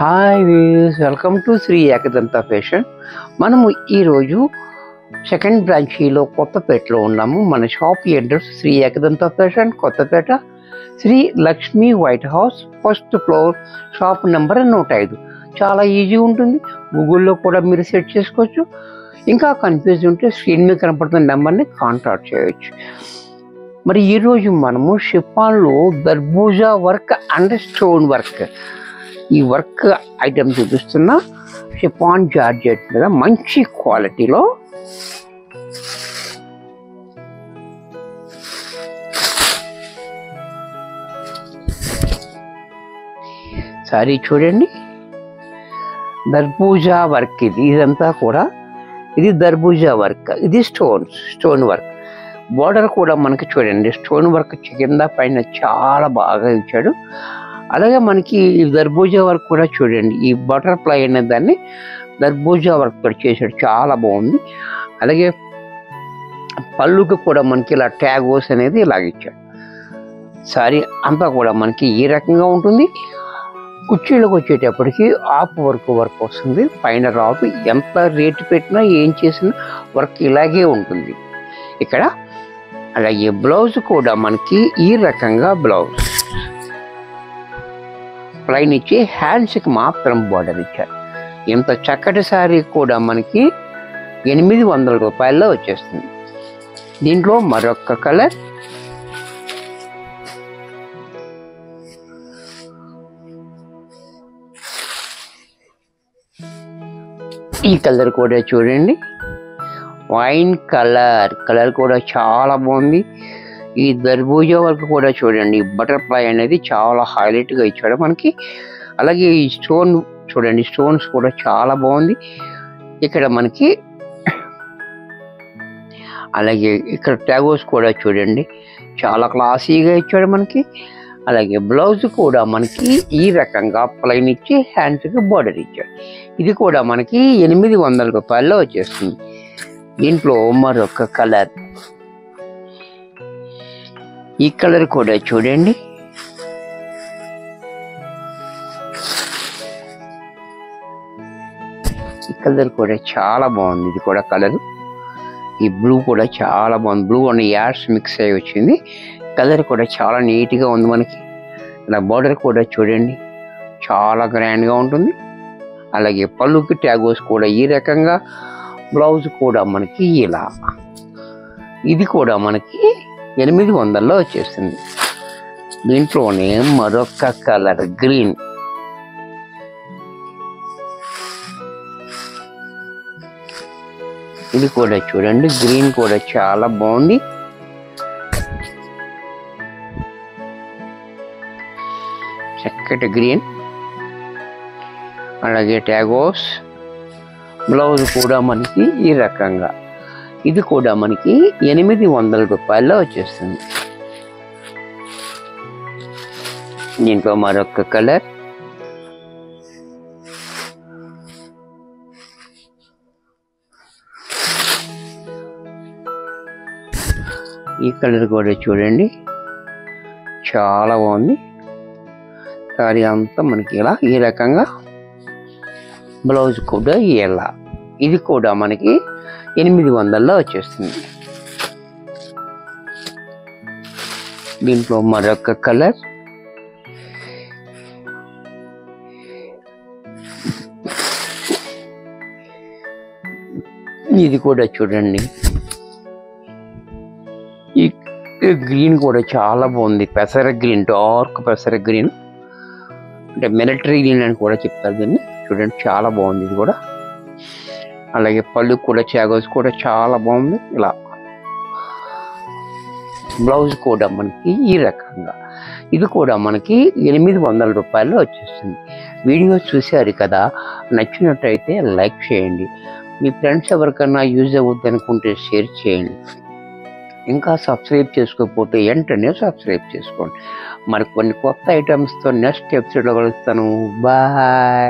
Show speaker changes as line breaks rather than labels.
Hi views, welcome to Shri Ekadanta fashion. మనము ఈరోజు second బ్రాంచీలో కొత్తపేటలో ఉన్నాము. మన shop address Shri Ekadanta fashion, Kothapeta, Shri Lakshmi white house, first floor, shop number 105. చాలా ఈజీ ఉంటుంది. గూగుల్లో కూడా మీరు సెర్చ్ చేసుకోవచ్చు. ఇంకా కన్ఫ్యూజ్ ఉంటే స్క్రీన్ మీద కనపడుతున్న నెంబర్ని కాంటాక్ట్ చేయవచ్చు. మరి ఈరోజు మనము షిఫాన్లో దర్బూజా వర్క్ అండ్ స్టోన్ వర్క్, ఈ వర్క్ ఐటమ్ చూపిస్తున్నా. షిఫాన్ జార్జెట్ మీద మంచి క్వాలిటీలో సారీ చూడండి. దర్బూజా వర్క్ ఇదంతా కూడా, ఇది దర్బూజా వర్క్, ఇది స్టోన్ వర్క్. బోర్డర్ కూడా మనకి చూడండి స్టోన్ వర్క్ కింద పైన చాలా బాగా ఇచ్చాడు. అలాగే మనకి ఈ దర్బూజా వర్క్ కూడా చూడండి, ఈ బటర్ఫ్లై అనే దాన్ని దర్బూజా వర్క్ కూడా చేశాడు, చాలా బాగుంది. అలాగే పళ్ళుకి కూడా మనకి ఇలా ట్యాగోస్ అనేది ఇలాగ ఇచ్చాడు. సారీ అంతా కూడా మనకి ఈ రకంగా ఉంటుంది. కుర్చీలకు వచ్చేటప్పటికి ఆఫ్ వర్క్ వస్తుంది. పైన రాపు ఎంత రేటు పెట్టినా ఏం చేసినా వర్క్ ఇలాగే ఉంటుంది ఇక్కడ. అలాగే బ్లౌజ్ కూడా మనకి ఈ రకంగా బ్లౌజ్ ప్లైన్ ఇచ్చి హ్యాండ్స్కి మాత్రం బార్డర్ ఇచ్చారు. ఇంత చక్కటి శారీ కూడా మనకి 800 రూపాయల్లో వచ్చేస్తుంది. దీంట్లో మరొక కలర్, ఈ కలర్ కూడా చూడండి, వైన్ కలర్ కూడా చాలా బాగుంది. ఈ దర్బూజా వర్క్ కూడా చూడండి, బటర్ఫ్లై అనేది చాలా హైలైట్గా ఇచ్చాడు మనకి. అలాగే ఈ స్టోన్ చూడండి, స్టోన్స్ కూడా చాలా బాగుంది ఇక్కడ మనకి. అలాగే ఇక్కడ ట్యాగోస్ కూడా చూడండి, చాలా క్లాసీగా ఇచ్చాడు మనకి. అలాగే బ్లౌజ్ కూడా మనకి ఈ రకంగా ప్లైన్ ఇచ్చి హ్యాండ్స్కి బార్డర్ ఇచ్చాడు. ఇది కూడా మనకి 800 రూపాయల్లో వచ్చేస్తుంది. దీంట్లో మరొక కలర్, ఈ కలర్ కూడా చూడండి, ఈ కలర్ కూడా చాలా బాగుంది. ఇది కూడా కలర్, ఈ బ్లూ కూడా చాలా బాగుంది. బ్లూ అండ్ యాష్ మిక్స్ అయ్యి వచ్చింది. కలర్ కూడా చాలా నీట్గా ఉంది మనకి. ఇలా బార్డర్ కూడా చూడండి, చాలా గ్రాండ్గా ఉంటుంది. అలాగే పళ్ళుకి ట్యాగోస్ కూడా ఈ రకంగా, బ్లౌజ్ కూడా మనకి ఇలా. ఇది కూడా మనకి 800లో వచ్చేస్తుంది. దీంట్లోనే మరొక కలర్ గ్రీన్, ఇది కూడా చూడండి, గ్రీన్ కూడా చాలా బాగుంది. చక్కటి గ్రీన్, అలాగే ట్యాగోస్, బ్లౌజ్ కూడా మనకి ఈ రకంగా. ఇది కూడా మనకి 800 రూపాయల్లో వచ్చేస్తుంది. దీంట్లో మరొక కలర్, ఈ కలర్ కూడా చూడండి, చాలా బాగుంది. సారీ అంతా మనకి ఇలా ఈ రకంగా, బ్లౌజ్ కూడా ఇలా. ఇది కూడా మనకి 800లో వచ్చేస్తుంది. దీంట్లో మరొక కలర్, ఇది కూడా చూడండి, ఈ గ్రీన్ కూడా చాలా బాగుంది. పెసర గ్రీన్, డార్క్ పెసర గ్రీన్, అంటే మిలిటరీ గ్రీన్ అని కూడా చెప్తారు దీన్ని. చూడండి చాలా బాగుంది ఇది కూడా. అలాగే పళ్ళు కూడా ట్యాగోస్ కూడా చాలా బాగుంది. ఇలా బ్లౌజ్ కూడా మనకి ఈ రకంగా. ఇది కూడా మనకి 800 రూపాయల్లో వచ్చేస్తుంది. వీడియో చూశారు కదా, నచ్చినట్టయితే లైక్ చేయండి. మీ ఫ్రెండ్స్ ఎవరికైనా యూజ్ అవుద్ది అనుకుంటే షేర్ చేయండి. ఇంకా సబ్స్క్రైబ్ చేసుకోకపోతే వెంటనే సబ్స్క్రైబ్ చేసుకోండి. మరి కొన్ని కొత్త ఐటమ్స్తో నెక్స్ట్ ఎపిసోడ్లో కలుస్తాను. బాయ్.